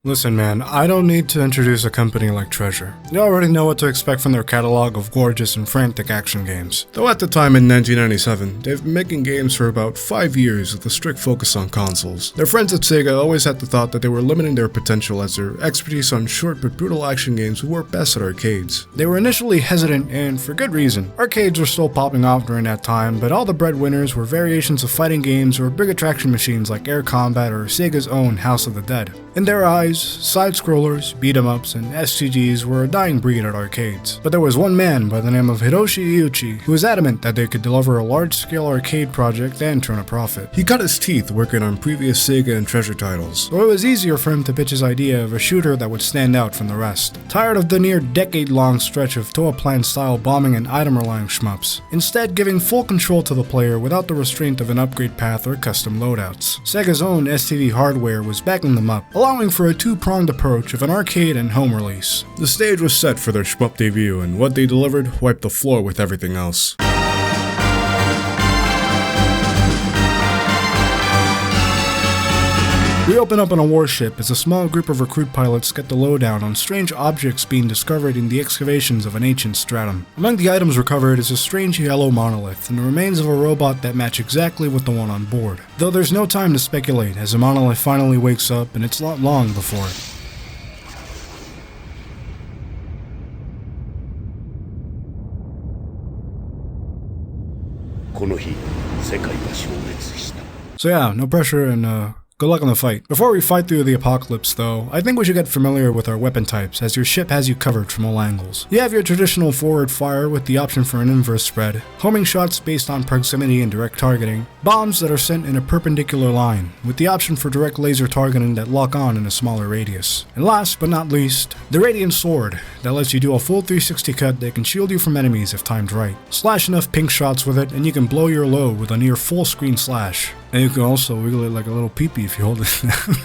Listen man, I don't need to introduce a company like Treasure. You already know what to expect from their catalog of gorgeous and frantic action games. Though at the time in 1997, they've been making games for about 5 years with a strict focus on consoles. Their friends at Sega always had the thought that they were limiting their potential as their expertise on short but brutal action games would work best at arcades. They were initially hesitant, and for good reason. Arcades were still popping off during that time, but all the breadwinners were variations of fighting games or big attraction machines like Air Combat or Sega's own House of the Dead. In their eyes, side-scrollers, beat-em-ups, and STGs were a dying breed at arcades. But there was one man by the name of Hiroshi Iuchi who was adamant that they could deliver a large-scale arcade project and turn a profit. He cut his teeth working on previous Sega and Treasure titles, so it was easier for him to pitch his idea of a shooter that would stand out from the rest. Tired of the near decade-long stretch of Toa Plan-style bombing and item-relying shmups, instead giving full control to the player without the restraint of an upgrade path or custom loadouts. Sega's own STD hardware was backing them up, allowing for a two-pronged approach of an arcade and home release. The stage was set for their shmup debut, and what they delivered wiped the floor with everything else. We open up on a warship as a small group of recruit pilots get the lowdown on strange objects being discovered in the excavations of an ancient stratum. Among the items recovered is a strange yellow monolith and the remains of a robot that match exactly with the one on board. Though there's no time to speculate as the monolith finally wakes up, and it's not long before it. So yeah, no pressure and good luck on the fight. Before we fight through the apocalypse though, I think we should get familiar with our weapon types as your ship has you covered from all angles. You have your traditional forward fire with the option for an inverse spread, homing shots based on proximity and direct targeting, bombs that are sent in a perpendicular line with the option for direct laser targeting that lock on in a smaller radius. And last but not least, the Radiant Sword that lets you do a full 360 cut that can shield you from enemies if timed right. Slash enough pink shots with it and you can blow your load with a near full screen slash. And you can also wiggle it like a little peepee if you hold it down.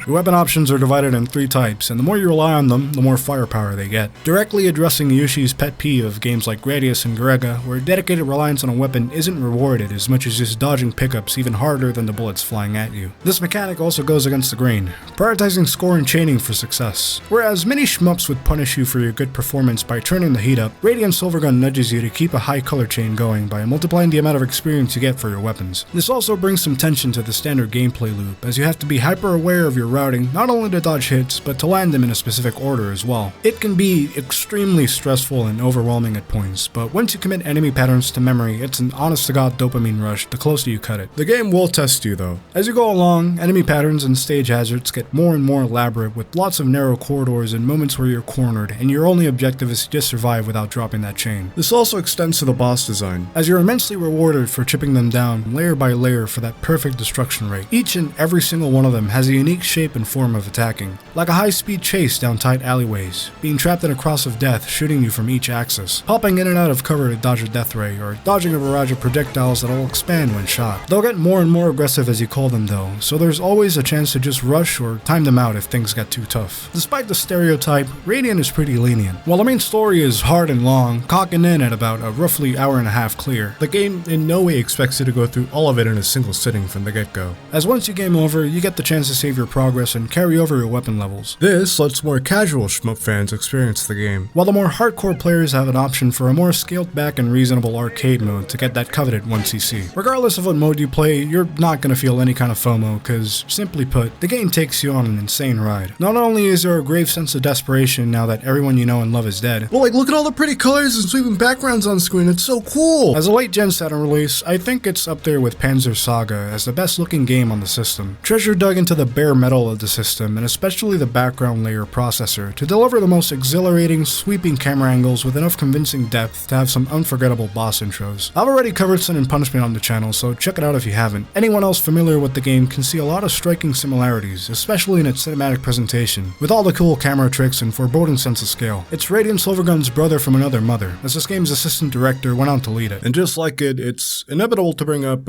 Your weapon options are divided in 3 types, and the more you rely on them, the more firepower they get. Directly addressing Yoshi's pet peeve of games like Gradius and Garega, where dedicated reliance on a weapon isn't rewarded as much as just dodging pickups even harder than the bullets flying at you. This mechanic also goes against the grain, prioritizing score and chaining for success. Whereas many shmups would punish you for your good performance by turning the heat up, Radiant Silvergun nudges you to keep a high color chain going by multiplying the amount of experience you get for your weapons. This also brings some tension to the standard gameplay loop, as you have to be hyper aware of your routing, not only to dodge hits, but to land them in a specific order as well. It can be extremely stressful and overwhelming at points, but once you commit enemy patterns to memory, it's an honest-to-god dopamine rush the closer you cut it. The game will test you though. As you go along, enemy patterns and stage hazards get more and more elaborate with lots of narrow corridors and moments where you're cornered, and your only objective is to just survive without dropping that chain. This also extends to the boss design, as you're immensely rewarded for chipping them down layer by layer for that perfect destruction rate. Each and every single one of them has a unique shape and form of attacking, like a high-speed chase down tight alleyways, being trapped in a cross of death shooting you from each axis, popping in and out of cover to dodge a death ray, or dodging a barrage of projectiles that will expand when shot. They'll get more and more aggressive as you call them though, so there's always a chance to just rush or time them out if things get too tough. Despite the stereotype, Radiant is pretty lenient. While the main story is hard and long, clocking in at about a roughly hour-and-a-half clear, the game in no way expects you to go through all of it in a single sitting from the get-go. As once you game over, you get the chance to save your progress and carry over your weapon levels. This lets more casual shmup fans experience the game, while the more hardcore players have an option for a more scaled back and reasonable arcade mode to get that coveted 1cc. Regardless of what mode you play, you're not going to feel any kind of FOMO, cause simply put, the game takes you on an insane ride. Not only is there a grave sense of desperation now that everyone you know and love is dead, but like look at all the pretty colors and sweeping backgrounds on screen, it's so cool! As a late gen Saturn release, I think it's up there with Panzer Saga as the best looking game on the system. Treasure dug into the bare metal of the system, and especially the background layer processor, to deliver the most exhilarating, sweeping camera angles with enough convincing depth to have some unforgettable boss intros. I've already covered Sin and Punishment on the channel, so check it out if you haven't. Anyone else familiar with the game can see a lot of striking similarities, especially in its cinematic presentation, with all the cool camera tricks and foreboding sense of scale. It's Radiant Silvergun's brother from another mother, as this game's assistant director went on to lead it. And just like it's inevitable to bring up,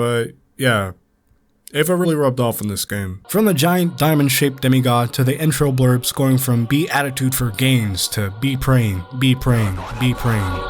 yeah, Ava really rubbed off in this game. From the giant diamond-shaped demigod to the intro blurbs going from be attitude for gains to be praying, be praying, be praying.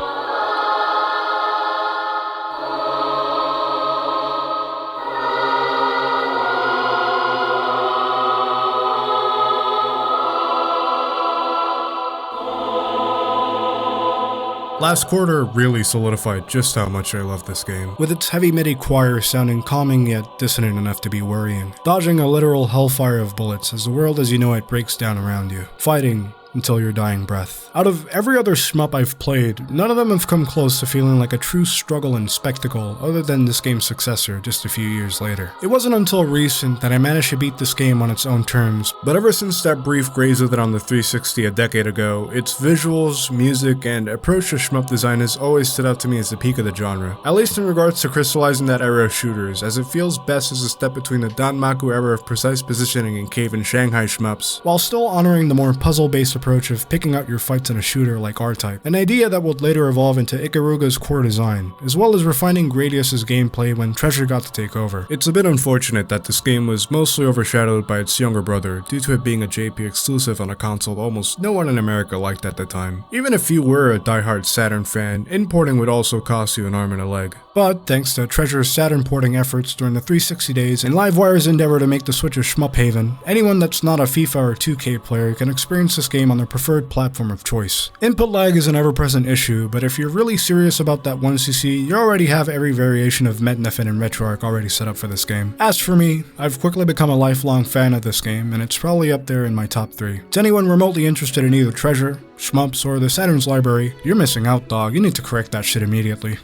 Last quarter really solidified just how much I love this game, with its heavy MIDI choir sounding calming yet dissonant enough to be worrying, dodging a literal hellfire of bullets as the world as you know it breaks down around you, fighting until your dying breath. Out of every other shmup I've played, none of them have come close to feeling like a true struggle and spectacle other than this game's successor just a few years later. It wasn't until recent that I managed to beat this game on its own terms, but ever since that brief graze with it on the 360 a decade ago, its visuals, music, and approach to shmup design has always stood out to me as the peak of the genre, at least in regards to crystallizing that era of shooters, as it feels best as a step between the Danmaku era of precise positioning and cave and Shanghai shmups, while still honoring the more puzzle-based approach of picking out your fights in a shooter like R-Type, an idea that would later evolve into Ikaruga's core design, as well as refining Gradius's gameplay when Treasure got to take over. It's a bit unfortunate that this game was mostly overshadowed by its younger brother due to it being a JP exclusive on a console almost no one in America liked at the time. Even if you were a diehard Saturn fan, importing would also cost you an arm and a leg. But thanks to Treasure's Saturn porting efforts during the 360 days and Livewire's endeavor to make the Switch a shmup haven, anyone that's not a FIFA or 2K player can experience this game on their preferred platform of choice. Input lag is an ever-present issue, but if you're really serious about that 1cc, you already have every variation of Metnefin and RetroArch already set up for this game. As for me, I've quickly become a lifelong fan of this game, and it's probably up there in my top 3. To anyone remotely interested in either Treasure, shmups, or the Saturn's library, you're missing out, dog. You need to correct that shit immediately.